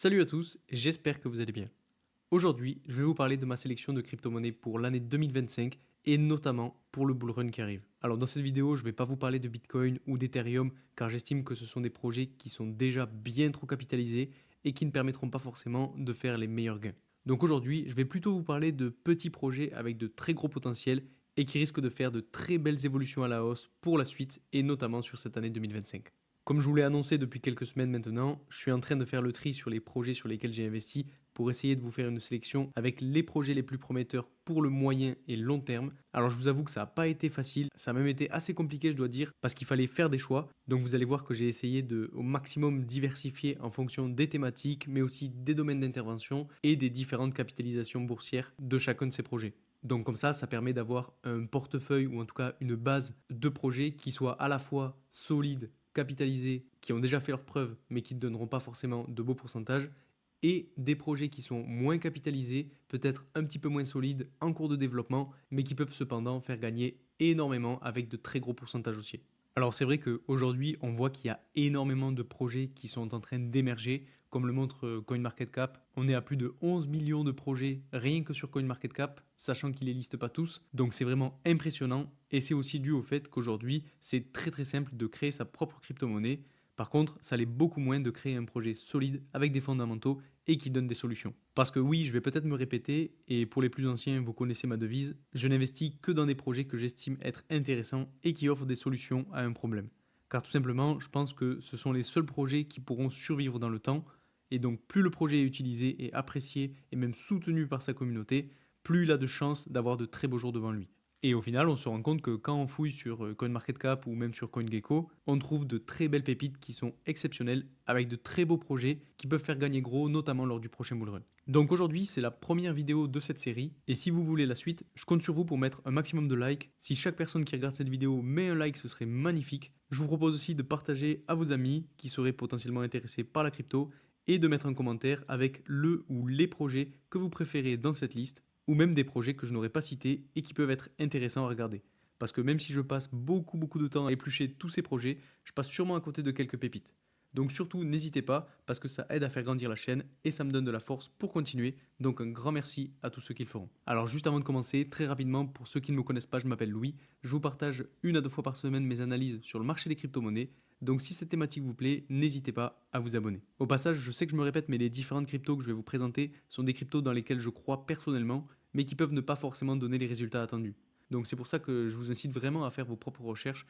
Salut à tous, j'espère que vous allez bien. Aujourd'hui, je vais vous parler de ma sélection de crypto-monnaies pour l'année 2025 et notamment pour le bull run qui arrive. Alors dans cette vidéo, je ne vais pas vous parler de Bitcoin ou d'Ethereum car j'estime que ce sont des projets qui sont déjà bien trop capitalisés et qui ne permettront pas forcément de faire les meilleurs gains. Donc aujourd'hui, je vais plutôt vous parler de petits projets avec de très gros potentiels et qui risquent de faire de très belles évolutions à la hausse pour la suite et notamment sur cette année 2025. Comme je vous l'ai annoncé depuis quelques semaines maintenant, je suis en train de faire le tri sur les projets sur lesquels j'ai investi pour essayer de vous faire une sélection avec les projets les plus prometteurs pour le moyen et long terme. Alors je vous avoue que ça n'a pas été facile, ça a même été assez compliqué je dois dire, parce qu'il fallait faire des choix. Donc vous allez voir que j'ai essayé de au maximum diversifier en fonction des thématiques, mais aussi des domaines d'intervention et des différentes capitalisations boursières de chacun de ces projets. Donc comme ça permet d'avoir un portefeuille ou en tout cas une base de projets qui soit à la fois solide, capitalisés, qui ont déjà fait leurs preuves, mais qui ne donneront pas forcément de beaux pourcentages, et des projets qui sont moins capitalisés, peut-être un petit peu moins solides, en cours de développement, mais qui peuvent cependant faire gagner énormément avec de très gros pourcentages aussi. Alors c'est vrai qu'aujourd'hui, on voit qu'il y a énormément de projets qui sont en train d'émerger, comme le montre CoinMarketCap. On est à plus de 11 millions de projets rien que sur CoinMarketCap, sachant qu'ils ne les listent pas tous. Donc c'est vraiment impressionnant et c'est aussi dû au fait qu'aujourd'hui, c'est très très simple de créer sa propre crypto-monnaie. Par contre, ça l'est beaucoup moins de créer un projet solide avec des fondamentaux et qui donne des solutions. Parce que oui, je vais peut-être me répéter, et pour les plus anciens, vous connaissez ma devise, je n'investis que dans des projets que j'estime être intéressants et qui offrent des solutions à un problème. Car tout simplement, je pense que ce sont les seuls projets qui pourront survivre dans le temps, et donc plus le projet est utilisé et apprécié et même soutenu par sa communauté, plus il a de chances d'avoir de très beaux jours devant lui. Et au final, on se rend compte que quand on fouille sur CoinMarketCap ou même sur CoinGecko, on trouve de très belles pépites qui sont exceptionnelles, avec de très beaux projets qui peuvent faire gagner gros, notamment lors du prochain bull run. Donc aujourd'hui, c'est la première vidéo de cette série, et si vous voulez la suite, je compte sur vous pour mettre un maximum de likes. Si chaque personne qui regarde cette vidéo met un like, ce serait magnifique. Je vous propose aussi de partager à vos amis qui seraient potentiellement intéressés par la crypto, et de mettre un commentaire avec le ou les projets que vous préférez dans cette liste, ou même des projets que je n'aurais pas cités et qui peuvent être intéressants à regarder. Parce que même si je passe beaucoup de temps à éplucher tous ces projets, je passe sûrement à côté de quelques pépites. Donc surtout, n'hésitez pas, parce que ça aide à faire grandir la chaîne et ça me donne de la force pour continuer. Donc un grand merci à tous ceux qui le feront. Alors juste avant de commencer, très rapidement, pour ceux qui ne me connaissent pas, je m'appelle Louis. Je vous partage 1 à 2 fois par semaine mes analyses sur le marché des crypto-monnaies. Donc si cette thématique vous plaît, n'hésitez pas à vous abonner. Au passage, je sais que je me répète, mais les différentes cryptos que je vais vous présenter sont des cryptos dans lesquels je crois personnellement, mais qui peuvent ne pas forcément donner les résultats attendus. Donc c'est pour ça que je vous incite vraiment à faire vos propres recherches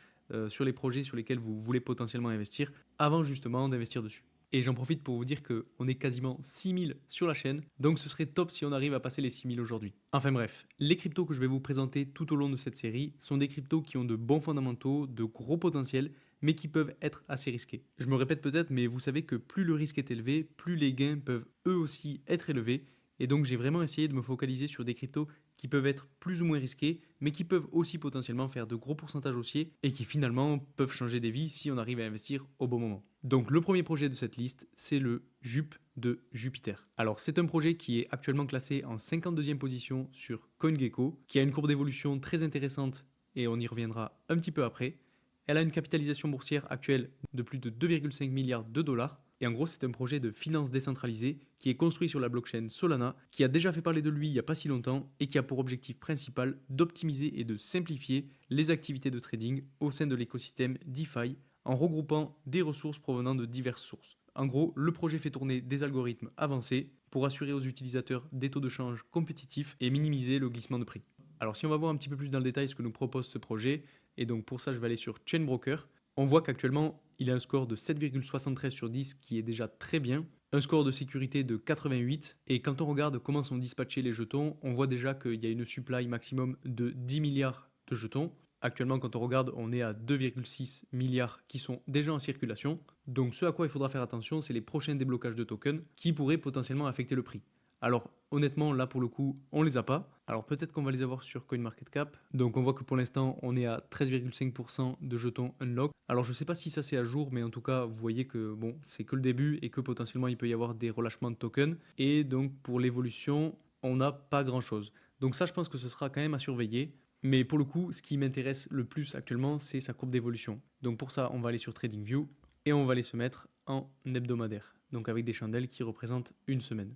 sur les projets sur lesquels vous voulez potentiellement investir avant justement d'investir dessus. Et j'en profite pour vous dire qu'on est quasiment 6000 sur la chaîne, donc ce serait top si on arrive à passer les 6000 aujourd'hui. Enfin bref, les cryptos que je vais vous présenter tout au long de cette série sont des cryptos qui ont de bons fondamentaux, de gros potentiels, mais qui peuvent être assez risqués. Je me répète peut-être, mais vous savez que plus le risque est élevé, plus les gains peuvent eux aussi être élevés, et donc j'ai vraiment essayé de me focaliser sur des cryptos qui peuvent être plus ou moins risqués, mais qui peuvent aussi potentiellement faire de gros pourcentages haussiers et qui finalement peuvent changer des vies si on arrive à investir au bon moment. Donc le premier projet de cette liste, c'est le JUP de Jupiter. Alors c'est un projet qui est actuellement classé en 52e position sur CoinGecko, qui a une courbe d'évolution très intéressante et on y reviendra un petit peu après. Elle a une capitalisation boursière actuelle de plus de 2,5 milliards de dollars. Et en gros, c'est un projet de finance décentralisée qui est construit sur la blockchain Solana, qui a déjà fait parler de lui il n'y a pas si longtemps et qui a pour objectif principal d'optimiser et de simplifier les activités de trading au sein de l'écosystème DeFi en regroupant des ressources provenant de diverses sources. En gros, le projet fait tourner des algorithmes avancés pour assurer aux utilisateurs des taux de change compétitifs et minimiser le glissement de prix. Alors si on va voir un petit peu plus dans le détail ce que nous propose ce projet, et donc pour ça je vais aller sur Chainbroker, on voit qu'actuellement il a un score de 7,73 sur 10 qui est déjà très bien, un score de sécurité de 88, et quand on regarde comment sont dispatchés les jetons, on voit déjà qu'il y a une supply maximum de 10 milliards de jetons. Actuellement, quand on regarde, on est à 2,6 milliards qui sont déjà en circulation. Donc ce à quoi il faudra faire attention, c'est les prochains déblocages de tokens qui pourraient potentiellement affecter le prix. Alors honnêtement, là pour le coup, on les a pas. Alors peut-être qu'on va les avoir sur CoinMarketCap. Donc on voit que pour l'instant, on est à 13,5% de jetons unlock. Alors je sais pas si ça c'est à jour, mais en tout cas, vous voyez que bon, c'est que le début et que potentiellement il peut y avoir des relâchements de tokens. Et donc pour l'évolution, on n'a pas grand-chose. Donc ça, je pense que ce sera quand même à surveiller. Mais pour le coup, ce qui m'intéresse le plus actuellement, c'est sa courbe d'évolution. Donc pour ça, on va aller sur TradingView et on va aller se mettre en hebdomadaire, donc avec des chandelles qui représentent une semaine.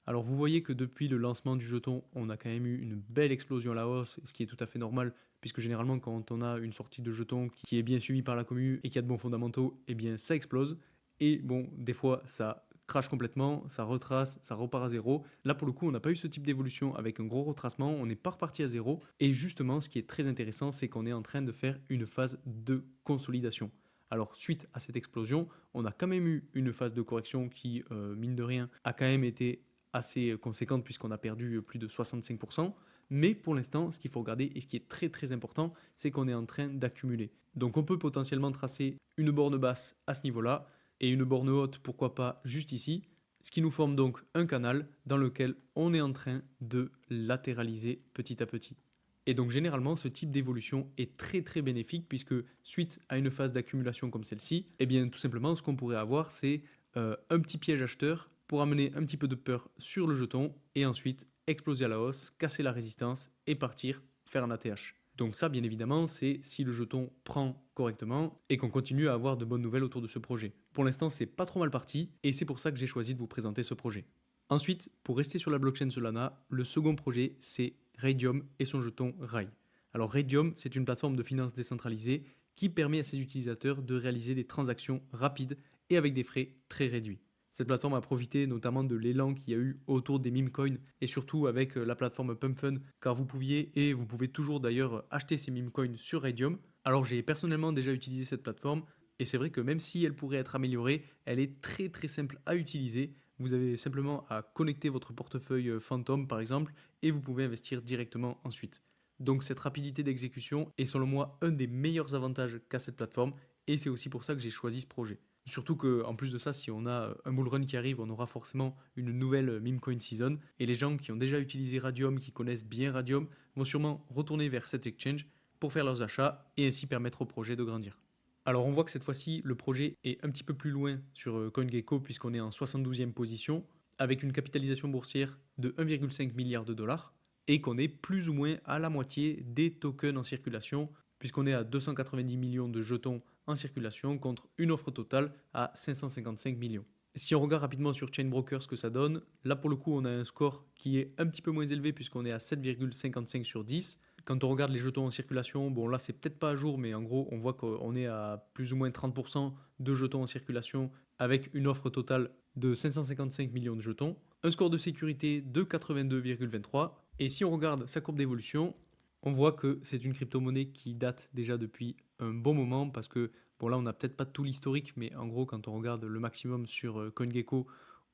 Alors vous voyez que depuis le lancement du jeton, on a quand même eu une belle explosion à la hausse, ce qui est tout à fait normal, puisque généralement quand on a une sortie de jeton qui est bien suivie par la commu et qui a de bons fondamentaux, eh bien ça explose. Et bon, des fois ça crache complètement, ça retrace, ça repart à zéro. Là pour le coup, on n'a pas eu ce type d'évolution avec un gros retracement, on n'est pas reparti à zéro. Et justement, ce qui est très intéressant, c'est qu'on est en train de faire une phase de consolidation. Alors suite à cette explosion, on a quand même eu une phase de correction qui, mine de rien, a quand même été assez conséquente puisqu'on a perdu plus de 65%. Mais pour l'instant, ce qu'il faut regarder et ce qui est très très important, c'est qu'on est en train d'accumuler. Donc on peut potentiellement tracer une borne basse à ce niveau-là et une borne haute, pourquoi pas juste ici. Ce qui nous forme donc un canal dans lequel on est en train de latéraliser petit à petit. Et donc généralement, ce type d'évolution est très très bénéfique puisque suite à une phase d'accumulation comme celle-ci, eh bien tout simplement ce qu'on pourrait avoir c'est un petit piège acheteur pour amener un petit peu de peur sur le jeton et ensuite exploser à la hausse, casser la résistance et partir faire un ATH. Donc ça, bien évidemment, c'est si le jeton prend correctement et qu'on continue à avoir de bonnes nouvelles autour de ce projet. Pour l'instant, c'est pas trop mal parti et c'est pour ça que j'ai choisi de vous présenter ce projet. Ensuite, pour rester sur la blockchain Solana, le second projet, c'est Raydium et son jeton RAI. Alors Raydium, c'est une plateforme de finance décentralisée qui permet à ses utilisateurs de réaliser des transactions rapides et avec des frais très réduits. Cette plateforme a profité notamment de l'élan qu'il y a eu autour des meme coins et surtout avec la plateforme PumpFun, car vous pouviez et vous pouvez toujours d'ailleurs acheter ces meme coins sur Raydium. Alors j'ai personnellement déjà utilisé cette plateforme et c'est vrai que même si elle pourrait être améliorée, elle est très très simple à utiliser. Vous avez simplement à connecter votre portefeuille Phantom par exemple et vous pouvez investir directement ensuite. Donc cette rapidité d'exécution est selon moi un des meilleurs avantages qu'a cette plateforme et c'est aussi pour ça que j'ai choisi ce projet. Surtout qu'en plus de ça, si on a un bull run qui arrive, on aura forcément une nouvelle meme coin season. Et les gens qui ont déjà utilisé Radium, qui connaissent bien Radium, vont sûrement retourner vers cet exchange pour faire leurs achats et ainsi permettre au projet de grandir. Alors on voit que cette fois-ci, le projet est un petit peu plus loin sur CoinGecko puisqu'on est en 72e position avec une capitalisation boursière de 1,5 milliard de dollars et qu'on est plus ou moins à la moitié des tokens en circulation puisqu'on est à 290 millions de jetons en circulation contre une offre totale à 555 millions. Si on regarde rapidement sur Chainbroker ce que ça donne, là pour le coup on a un score qui est un petit peu moins élevé puisqu'on est à 7,55 sur 10. Quand on regarde les jetons en circulation, bon là c'est peut-être pas à jour mais en gros on voit qu'on est à plus ou moins 30% de jetons en circulation avec une offre totale de 555 millions de jetons. Un score de sécurité de 82,23 et si on regarde sa courbe d'évolution, on voit que c'est une crypto-monnaie qui date déjà depuis un bon moment parce que, bon là on n'a peut-être pas tout l'historique, mais en gros quand on regarde le maximum sur CoinGecko,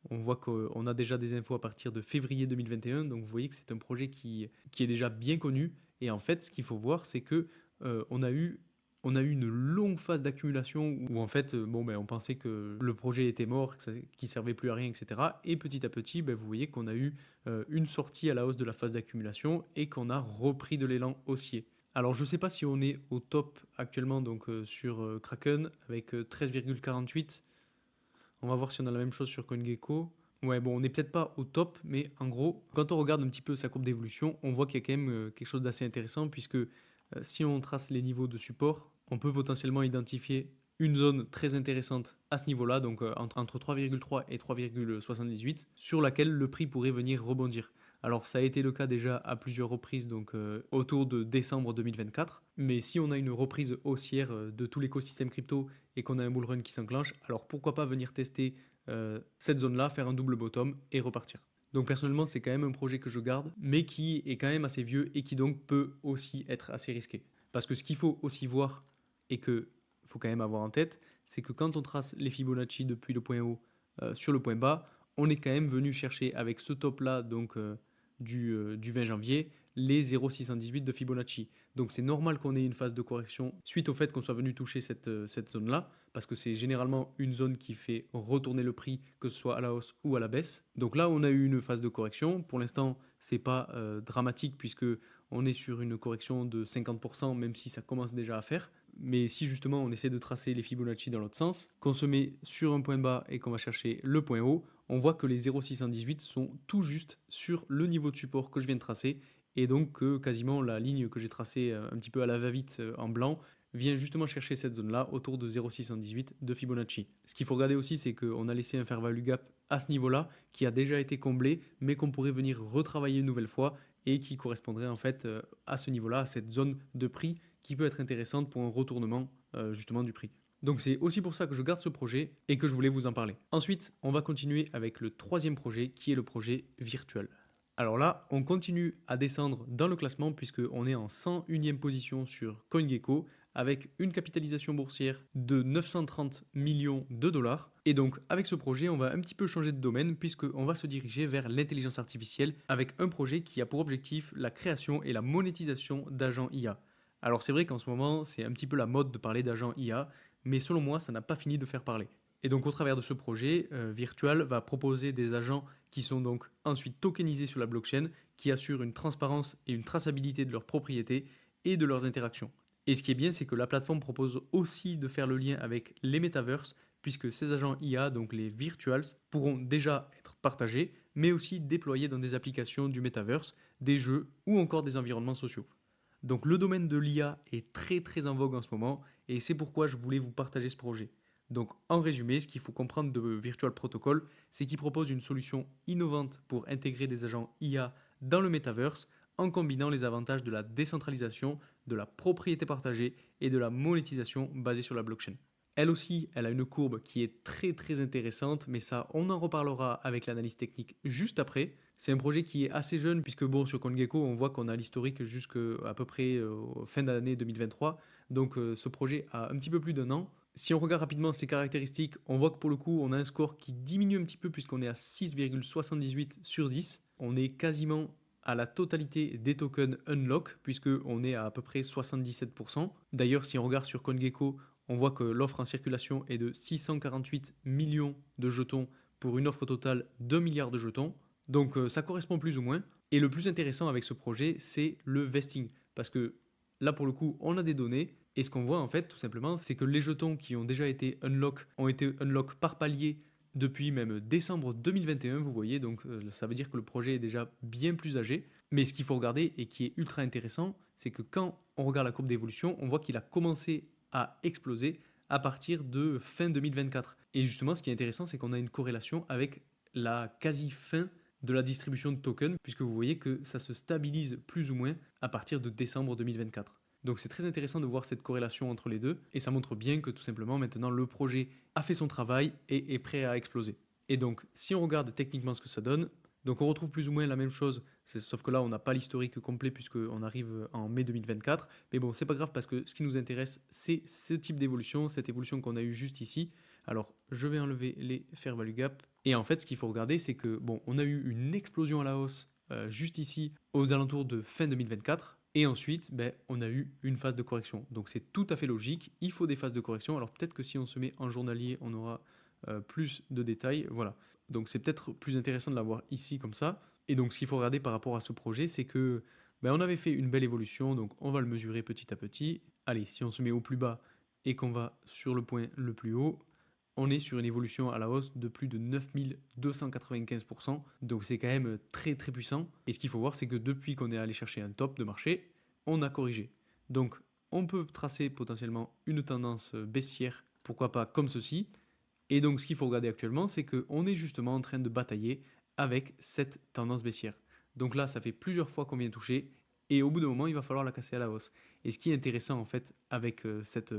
on voit qu'on a déjà des infos à partir de février 2021, donc vous voyez que c'est un projet qui est déjà bien connu. Et en fait, ce qu'il faut voir, c'est que on a eu une longue phase d'accumulation où en fait, on pensait que le projet était mort, qu'il servait plus à rien, etc. Et petit à petit, vous voyez qu'on a eu une sortie à la hausse de la phase d'accumulation et qu'on a repris de l'élan haussier. Alors je ne sais pas si on est au top actuellement donc sur Kraken avec 13,48. On va voir si on a la même chose sur CoinGecko. Ouais, bon, on n'est peut-être pas au top, mais en gros, quand on regarde un petit peu sa courbe d'évolution, on voit qu'il y a quand même quelque chose d'assez intéressant, puisque si on trace les niveaux de support, on peut potentiellement identifier une zone très intéressante à ce niveau-là, donc entre 3,3 et 3,78, sur laquelle le prix pourrait venir rebondir. Alors ça a été le cas déjà à plusieurs reprises, donc autour de décembre 2024, mais si on a une reprise haussière de tout l'écosystème crypto et qu'on a un bull run qui s'enclenche, alors pourquoi pas venir tester cette zone-là, faire un double bottom et repartir. Donc personnellement, c'est quand même un projet que je garde, mais qui est quand même assez vieux et qui donc peut aussi être assez risqué. Parce que ce qu'il faut aussi voir et qu'il faut quand même avoir en tête, c'est que quand on trace les Fibonacci depuis le point haut sur le point bas, on est quand même venu chercher avec ce top-là donc du 20 janvier les 0,618 de Fibonacci. Donc c'est normal qu'on ait une phase de correction suite au fait qu'on soit venu toucher cette zone-là, parce que c'est généralement une zone qui fait retourner le prix, que ce soit à la hausse ou à la baisse. Donc là, on a eu une phase de correction. Pour l'instant, c'est pas dramatique puisque on est sur une correction de 50%, même si ça commence déjà à faire. Mais si justement on essaie de tracer les Fibonacci dans l'autre sens, qu'on se met sur un point bas et qu'on va chercher le point haut, on voit que les 0,618 sont tout juste sur le niveau de support que je viens de tracer et donc quasiment la ligne que j'ai tracée un petit peu à la va-vite en blanc vient justement chercher cette zone-là autour de 0,618 de Fibonacci. Ce qu'il faut regarder aussi, c'est qu'on a laissé un fair value gap à ce niveau-là qui a déjà été comblé, mais qu'on pourrait venir retravailler une nouvelle fois et qui correspondrait en fait à ce niveau-là, à cette zone de prix qui peut être intéressante pour un retournement justement du prix. Donc c'est aussi pour ça que je garde ce projet et que je voulais vous en parler. Ensuite, on va continuer avec le troisième projet qui est le projet virtuel. Alors là, on continue à descendre dans le classement puisqu'on est en 101e position sur CoinGecko avec une capitalisation boursière de 930 millions de dollars. Et donc avec ce projet, on va un petit peu changer de domaine puisqu'on va se diriger vers l'intelligence artificielle avec un projet qui a pour objectif la création et la monétisation d'agents IA. Alors c'est vrai qu'en ce moment, c'est un petit peu la mode de parler d'agents IA, mais selon moi, ça n'a pas fini de faire parler. Et donc au travers de ce projet, Virtual va proposer des agents qui sont donc ensuite tokenisés sur la blockchain, qui assurent une transparence et une traçabilité de leurs propriétés et de leurs interactions. Et ce qui est bien, c'est que la plateforme propose aussi de faire le lien avec les metaverses, puisque ces agents IA, donc les virtuals, pourront déjà être partagés, mais aussi déployés dans des applications du metaverse, des jeux ou encore des environnements sociaux. Donc le domaine de l'IA est très très en vogue en ce moment, et c'est pourquoi je voulais vous partager ce projet. Donc en résumé, ce qu'il faut comprendre de Virtual Protocol, c'est qu'il propose une solution innovante pour intégrer des agents IA dans le metaverse en combinant les avantages de la décentralisation, de la propriété partagée et de la monétisation basée sur la blockchain. Elle aussi, elle a une courbe qui est très très intéressante, mais ça, on en reparlera avec l'analyse technique juste après. C'est un projet qui est assez jeune, puisque bon, sur CoinGecko, on voit qu'on a l'historique jusqu'à peu près fin d'année 2023. Donc ce projet a un petit peu plus d'un an. Si on regarde rapidement ses caractéristiques, on voit que pour le coup, on a un score qui diminue un petit peu, puisqu'on est à 6,78 sur 10. On est quasiment à la totalité des tokens unlock, puisqu'on est à peu près 77%. D'ailleurs, si on regarde sur CoinGecko, on voit que l'offre en circulation est de 648 millions de jetons pour une offre totale d'1 milliard de jetons. Donc ça correspond plus ou moins. Et le plus intéressant avec ce projet, c'est le vesting. Parce que là, pour le coup, on a des données. Et ce qu'on voit, en fait, tout simplement, c'est que les jetons qui ont déjà été unlock ont été unlock par palier depuis même décembre 2021, vous voyez. Donc ça veut dire que le projet est déjà bien plus âgé. Mais ce qu'il faut regarder et qui est ultra intéressant, c'est que quand on regarde la courbe d'évolution, on voit qu'il a commencé à exploser à partir de fin 2024. Et justement, ce qui est intéressant, c'est qu'on a une corrélation avec la quasi-fin de la distribution de tokens, puisque vous voyez que ça se stabilise plus ou moins à partir de décembre 2024. Donc c'est très intéressant de voir cette corrélation entre les deux, et ça montre bien que tout simplement maintenant le projet a fait son travail et est prêt à exploser. Et donc si on regarde techniquement ce que ça donne, donc on retrouve plus ou moins la même chose, sauf que là on n'a pas l'historique complet puisqu'on arrive en mai 2024, mais bon c'est pas grave parce que ce qui nous intéresse c'est ce type d'évolution, cette évolution qu'on a eue juste ici. Alors je vais enlever les fair value gap, et en fait ce qu'il faut regarder c'est que bon on a eu une explosion à la hausse juste ici aux alentours de fin 2024. Et ensuite, on a eu une phase de correction. Donc c'est tout à fait logique, il faut des phases de correction. Alors peut-être que si on se met en journalier, on aura plus de détails. Voilà. Donc c'est peut-être plus intéressant de l'avoir ici comme ça. Et donc ce qu'il faut regarder par rapport à ce projet, c'est que on avait fait une belle évolution, donc on va le mesurer petit à petit. Allez, si on se met au plus bas et qu'on va sur le point le plus haut, on est sur une évolution à la hausse de plus de 9295%. Donc c'est quand même très très puissant. Et ce qu'il faut voir, c'est que depuis qu'on est allé chercher un top de marché, on a corrigé. Donc on peut tracer potentiellement une tendance baissière, pourquoi pas comme ceci. Et donc ce qu'il faut regarder actuellement, c'est qu'on est justement en train de batailler avec cette tendance baissière. Donc là, ça fait plusieurs fois qu'on vient toucher. Et au bout d'un moment, il va falloir la casser à la hausse. Et ce qui est intéressant en fait avec cette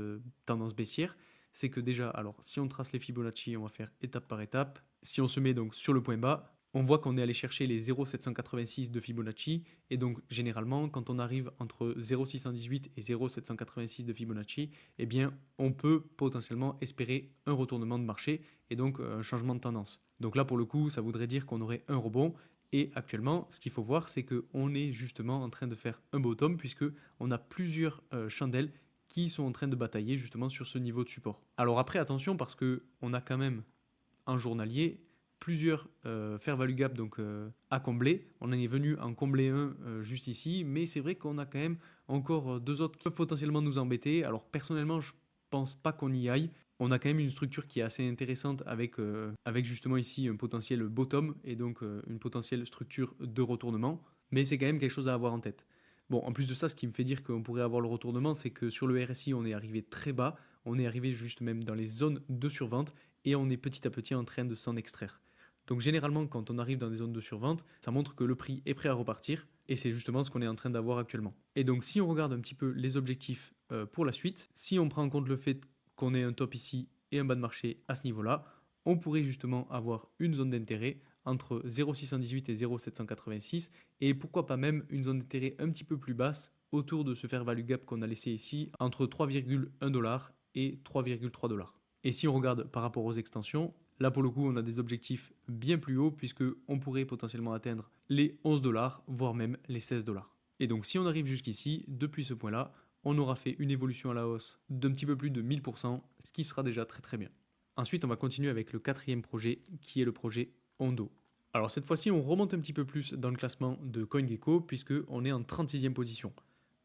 tendance baissière, c'est que déjà, alors si on trace les Fibonacci, on va faire étape par étape. Si on se met donc sur le point bas, on voit qu'on est allé chercher les 0,786 de Fibonacci. Et donc généralement, quand on arrive entre 0,618 et 0,786 de Fibonacci, eh bien on peut potentiellement espérer un retournement de marché et donc un changement de tendance. Donc là pour le coup, ça voudrait dire qu'on aurait un rebond. Et actuellement, ce qu'il faut voir, c'est qu'on est justement en train de faire un bottom puisque on a plusieurs chandelles qui sont en train de batailler justement sur ce niveau de support. Alors après, attention parce que on a quand même un journalier plusieurs fair value gap donc à combler. On en est venu en combler un juste ici, mais c'est vrai qu'on a quand même encore deux autres qui peuvent potentiellement nous embêter. Alors personnellement, je pense pas qu'on y aille. On a quand même une structure qui est assez intéressante avec justement ici un potentiel bottom et donc une potentielle structure de retournement, mais c'est quand même quelque chose à avoir en tête. Bon, en plus de ça, ce qui me fait dire qu'on pourrait avoir le retournement, c'est que sur le RSI, on est arrivé très bas, on est arrivé juste même dans les zones de survente et on est petit à petit en train de s'en extraire. Donc généralement, quand on arrive dans des zones de survente, ça montre que le prix est prêt à repartir et c'est justement ce qu'on est en train d'avoir actuellement. Et donc si on regarde un petit peu les objectifs pour la suite, si on prend en compte le fait qu'on ait un top ici et un bas de marché à ce niveau-là, on pourrait justement avoir une zone d'intérêt entre 0,618 et 0,786 et pourquoi pas même une zone d'intérêt un petit peu plus basse autour de ce fair value gap qu'on a laissé ici entre 3,1$ et 3,3$. Et si on regarde par rapport aux extensions, là pour le coup on a des objectifs bien plus hauts puisque on pourrait potentiellement atteindre les 11$, voire même les 16$. Et donc si on arrive jusqu'ici, depuis ce point-là, on aura fait une évolution à la hausse d'un petit peu plus de 1000%, ce qui sera déjà très très bien. Ensuite, on va continuer avec le quatrième projet, qui est le projet Ondo. Alors cette fois-ci, on remonte un petit peu plus dans le classement de CoinGecko, puisqu'on est en 36e position.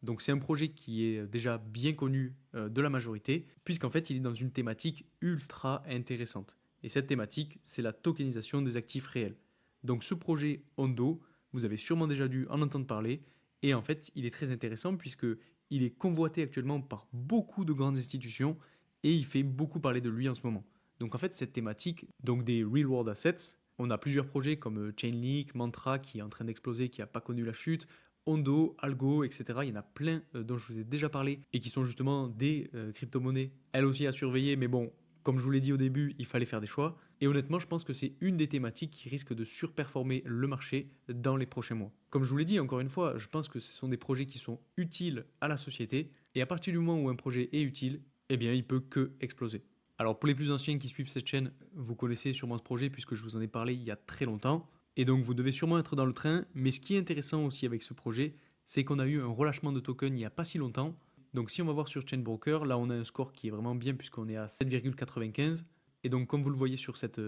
Donc c'est un projet qui est déjà bien connu de la majorité, puisqu'en fait il est dans une thématique ultra intéressante. Et cette thématique, c'est la tokenisation des actifs réels. Donc ce projet Ondo, vous avez sûrement déjà dû en entendre parler, et en fait il est très intéressant puisque il est convoité actuellement par beaucoup de grandes institutions, et il fait beaucoup parler de lui en ce moment. Donc en fait cette thématique, donc des real world assets, on a plusieurs projets comme Chainlink, Mantra qui est en train d'exploser, qui n'a pas connu la chute, Ondo, Algo, etc. Il y en a plein dont je vous ai déjà parlé et qui sont justement des crypto-monnaies, elles aussi à surveiller, mais bon, comme je vous l'ai dit au début, il fallait faire des choix. Et honnêtement, je pense que c'est une des thématiques qui risque de surperformer le marché dans les prochains mois. Comme je vous l'ai dit, encore une fois, je pense que ce sont des projets qui sont utiles à la société. Et à partir du moment où un projet est utile, eh bien, il peut que exploser. Alors pour les plus anciens qui suivent cette chaîne, vous connaissez sûrement ce projet puisque je vous en ai parlé il y a très longtemps. Et donc vous devez sûrement être dans le train. Mais ce qui est intéressant aussi avec ce projet, c'est qu'on a eu un relâchement de token il n'y a pas si longtemps. Donc si on va voir sur Chainbroker, là on a un score qui est vraiment bien puisqu'on est à 7,95. Et donc comme vous le voyez sur cette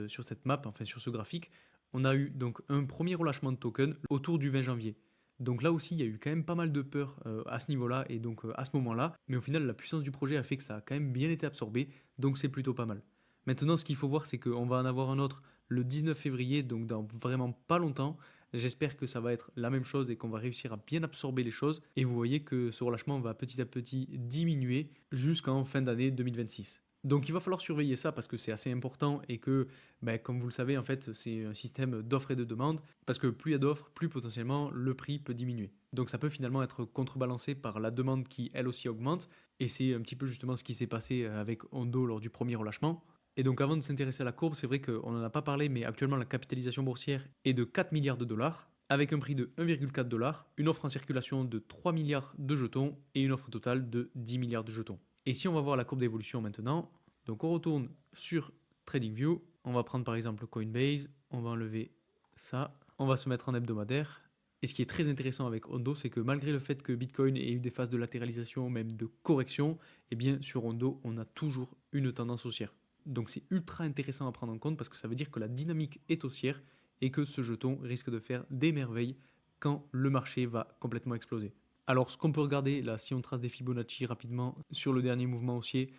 map, enfin sur ce graphique, on a eu donc un premier relâchement de token autour du 20 janvier. Donc là aussi, il y a eu quand même pas mal de peur à ce niveau-là et donc à ce moment-là. Mais au final, la puissance du projet a fait que ça a quand même bien été absorbé. Donc c'est plutôt pas mal. Maintenant, ce qu'il faut voir, c'est qu'on va en avoir un autre le 19 février, donc dans vraiment pas longtemps. J'espère que ça va être la même chose et qu'on va réussir à bien absorber les choses. Et vous voyez que ce relâchement va petit à petit diminuer jusqu'en fin d'année 2026. Donc il va falloir surveiller ça parce que c'est assez important et que, ben, comme vous le savez, en fait, c'est un système d'offre et de demande parce que plus il y a d'offres, plus potentiellement le prix peut diminuer. Donc ça peut finalement être contrebalancé par la demande qui elle aussi augmente et c'est un petit peu justement ce qui s'est passé avec Ondo lors du premier relâchement. Et donc avant de s'intéresser à la courbe, c'est vrai qu'on n'en a pas parlé, mais actuellement la capitalisation boursière est de 4 milliards de dollars, avec un prix de 1,4$, une offre en circulation de 3 milliards de jetons et une offre totale de 10 milliards de jetons. Et si on va voir la courbe d'évolution maintenant, donc on retourne sur TradingView, on va prendre par exemple Coinbase, on va enlever ça, on va se mettre en hebdomadaire. Et ce qui est très intéressant avec Ondo, c'est que malgré le fait que Bitcoin ait eu des phases de latéralisation, même de correction, eh bien sur Ondo, on a toujours une tendance haussière. Donc c'est ultra intéressant à prendre en compte parce que ça veut dire que la dynamique est haussière et que ce jeton risque de faire des merveilles quand le marché va complètement exploser. Alors ce qu'on peut regarder là, si on trace des Fibonacci rapidement sur le dernier mouvement haussier,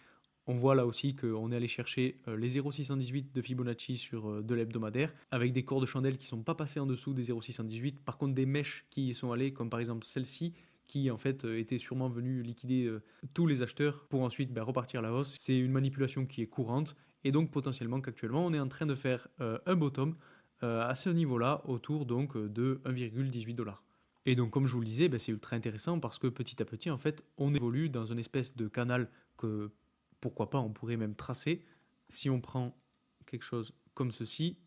on voit là aussi qu'on est allé chercher les 0,618 de Fibonacci sur de l'hebdomadaire avec des corps de chandelle qui ne sont pas passés en dessous des 0,618. Par contre, des mèches qui y sont allées, comme par exemple celle-ci, qui en fait était sûrement venue liquider tous les acheteurs pour ensuite repartir à la hausse. C'est une manipulation qui est courante et donc potentiellement qu'actuellement on est en train de faire un bottom à ce niveau-là autour donc de 1,18$. Et donc comme je vous le disais, c'est ultra intéressant parce que petit à petit en fait on évolue dans une espèce de canal que pourquoi pas on pourrait même tracer si on prend quelque chose comme ceci.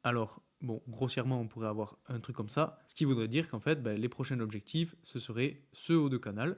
Alors, bon, grossièrement, on pourrait avoir un truc comme ça, ce qui voudrait dire qu'en fait, les prochains objectifs, ce serait ce haut de canal,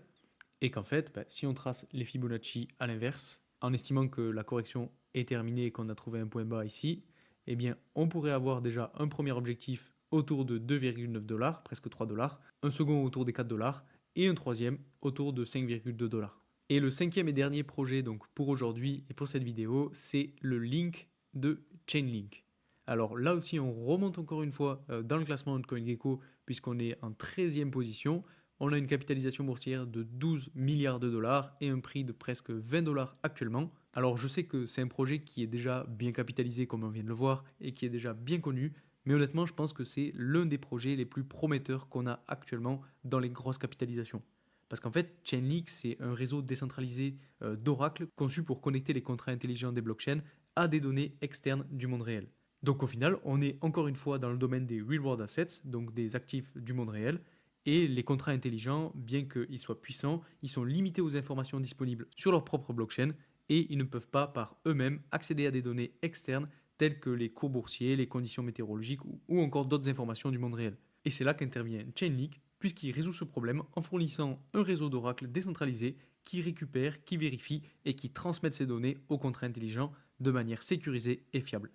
et qu'en fait, si on trace les Fibonacci à l'inverse, en estimant que la correction est terminée et qu'on a trouvé un point bas ici, eh bien, on pourrait avoir déjà un premier objectif autour de 2,9$, presque 3$, un second autour des 4$, et un troisième autour de 5,2$. Et le cinquième et dernier projet donc pour aujourd'hui et pour cette vidéo, c'est le link de Chainlink. Alors là aussi, on remonte encore une fois dans le classement de CoinGecko puisqu'on est en 13e position. On a une capitalisation boursière de 12 milliards de dollars et un prix de presque 20$ actuellement. Alors je sais que c'est un projet qui est déjà bien capitalisé comme on vient de le voir et qui est déjà bien connu, Mais honnêtement, je pense que c'est l'un des projets les plus prometteurs qu'on a actuellement dans les grosses capitalisations. Parce qu'en fait, Chainlink, c'est un réseau décentralisé d'Oracle conçu pour connecter les contrats intelligents des blockchains à des données externes du monde réel. Donc au final, on est encore une fois dans le domaine des real-world assets, donc des actifs du monde réel, et les contrats intelligents, bien qu'ils soient puissants, ils sont limités aux informations disponibles sur leur propre blockchain et ils ne peuvent pas par eux-mêmes accéder à des données externes telles que les cours boursiers, les conditions météorologiques ou encore d'autres informations du monde réel. Et c'est là qu'intervient Chainlink, puisqu'il résout ce problème en fournissant un réseau d'oracles décentralisé qui récupère, qui vérifie et qui transmet ces données aux contrats intelligents de manière sécurisée et fiable.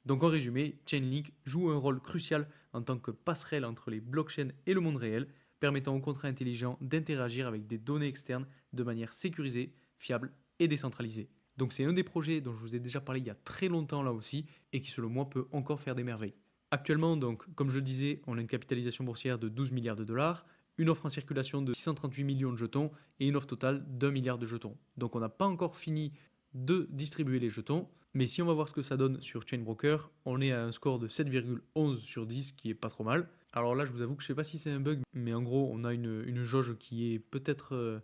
Donc en résumé, Chainlink joue un rôle crucial en tant que passerelle entre les blockchains et le monde réel, permettant aux contrats intelligents d'interagir avec des données externes de manière sécurisée, fiable et décentralisée. Donc c'est un des projets dont je vous ai déjà parlé il y a très longtemps là aussi et qui selon moi peut encore faire des merveilles. Actuellement donc, comme je le disais, on a une capitalisation boursière de 12 milliards de dollars, une offre en circulation de 638 millions de jetons et une offre totale d'1 milliard de jetons. Donc on n'a pas encore fini de distribuer les jetons, mais si on va voir ce que ça donne sur Chainbroker, on est à un score de 7,11 sur 10 qui est pas trop mal. Alors là je vous avoue que je sais pas si c'est un bug, mais en gros on a une jauge qui est peut-être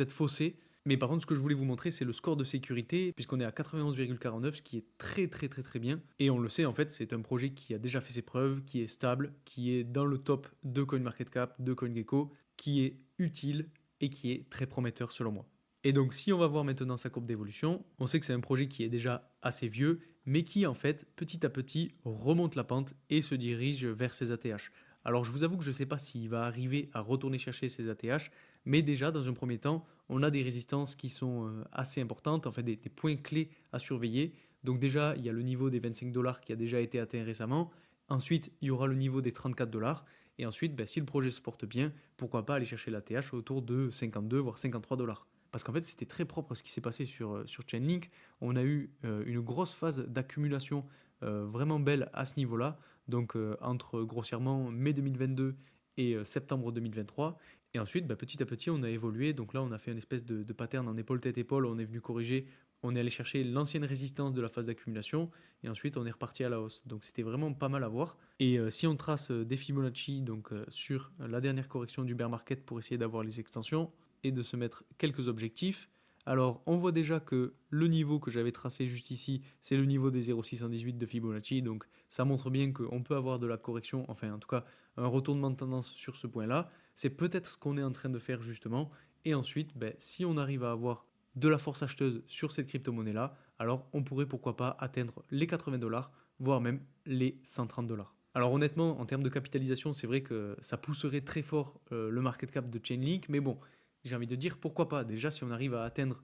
faussée. Mais par contre, ce que je voulais vous montrer, c'est le score de sécurité, puisqu'on est à 91,49, ce qui est très très très très bien. Et on le sait, en fait, c'est un projet qui a déjà fait ses preuves, qui est stable, qui est dans le top de CoinMarketCap, de CoinGecko, qui est utile et qui est très prometteur selon moi. Et donc, si on va voir maintenant sa courbe d'évolution, on sait que c'est un projet qui est déjà assez vieux, mais qui, en fait, petit à petit, remonte la pente et se dirige vers ses ATH. Alors, je vous avoue que je ne sais pas s'il va arriver à retourner chercher ses ATH, mais déjà, dans un premier temps, on a des résistances qui sont assez importantes, en fait des points clés à surveiller. Donc déjà, il y a le niveau des 25 dollars qui a déjà été atteint récemment. Ensuite, il y aura le niveau des 34 dollars. Et ensuite, ben, si le projet se porte bien, pourquoi pas aller chercher la TH autour de 52 voire 53 dollars. Parce qu'en fait, c'était très propre ce qui s'est passé sur Chainlink. On a eu une grosse phase d'accumulation vraiment belle à ce niveau-là. Donc entre grossièrement mai 2022 et septembre 2023. Et ensuite, bah, petit à petit, on a évolué. Donc là, on a fait une espèce de pattern en épaule-tête-épaule. On est venu corriger. On est allé chercher l'ancienne résistance de la phase d'accumulation. Et ensuite, on est reparti à la hausse. Donc c'était vraiment pas mal à voir. Et si on trace des Fibonacci donc, sur la dernière correction du bear market pour essayer d'avoir les extensions et de se mettre quelques objectifs, alors on voit déjà que le niveau que j'avais tracé juste ici, c'est le niveau des 0,618 de Fibonacci. Donc ça montre bien qu'on peut avoir de la correction, enfin en tout cas un retournement de tendance sur ce point-là. C'est peut-être ce qu'on est en train de faire justement. Et ensuite, ben, si on arrive à avoir de la force acheteuse sur cette crypto-monnaie-là, alors on pourrait pourquoi pas atteindre les 80 dollars, voire même les 130 dollars. Alors honnêtement, en termes de capitalisation, c'est vrai que ça pousserait très fort le market cap de Chainlink, mais bon, j'ai envie de dire pourquoi pas. Déjà, si on arrive à atteindre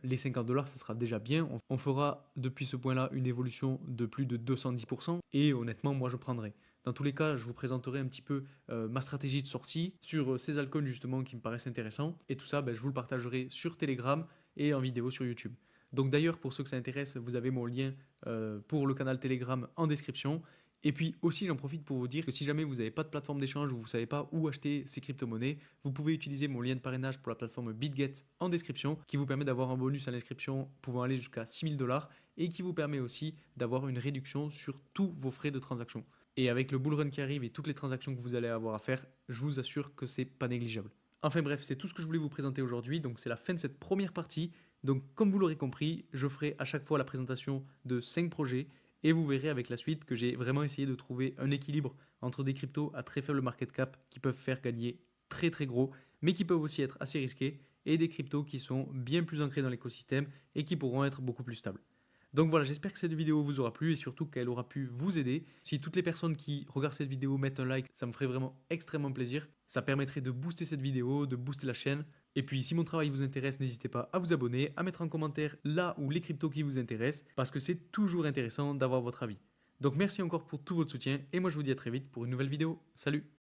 les 50 dollars, ça sera déjà bien. On fera depuis ce point-là une évolution de plus de 210%, et honnêtement, moi je prendrai. Dans tous les cas, je vous présenterai un petit peu ma stratégie de sortie sur ces altcoins justement qui me paraissent intéressants. Et tout ça, ben, je vous le partagerai sur Telegram et en vidéo sur YouTube. Donc d'ailleurs, pour ceux que ça intéresse, vous avez mon lien pour le canal Telegram en description. Et puis aussi, j'en profite pour vous dire que si jamais vous n'avez pas de plateforme d'échange ou vous ne savez pas où acheter ces crypto-monnaies, vous pouvez utiliser mon lien de parrainage pour la plateforme BitGet en description qui vous permet d'avoir un bonus à l'inscription pouvant aller jusqu'à 6000 dollars et qui vous permet aussi d'avoir une réduction sur tous vos frais de transaction. Et avec le bull run qui arrive et toutes les transactions que vous allez avoir à faire, je vous assure que c'est pas négligeable. Enfin bref, c'est tout ce que je voulais vous présenter aujourd'hui. Donc c'est la fin de cette première partie. Donc comme vous l'aurez compris, je ferai à chaque fois la présentation de 5 projets et vous verrez avec la suite que j'ai vraiment essayé de trouver un équilibre entre des cryptos à très faible market cap qui peuvent faire gagner très très gros, mais qui peuvent aussi être assez risqués, et des cryptos qui sont bien plus ancrés dans l'écosystème et qui pourront être beaucoup plus stables. Donc voilà, j'espère que cette vidéo vous aura plu et surtout qu'elle aura pu vous aider. Si toutes les personnes qui regardent cette vidéo mettent un like, ça me ferait vraiment extrêmement plaisir. Ça permettrait de booster cette vidéo, de booster la chaîne. Et puis si mon travail vous intéresse, n'hésitez pas à vous abonner, à mettre en commentaire là où les cryptos qui vous intéressent, parce que c'est toujours intéressant d'avoir votre avis. Donc merci encore pour tout votre soutien et moi je vous dis à très vite pour une nouvelle vidéo. Salut!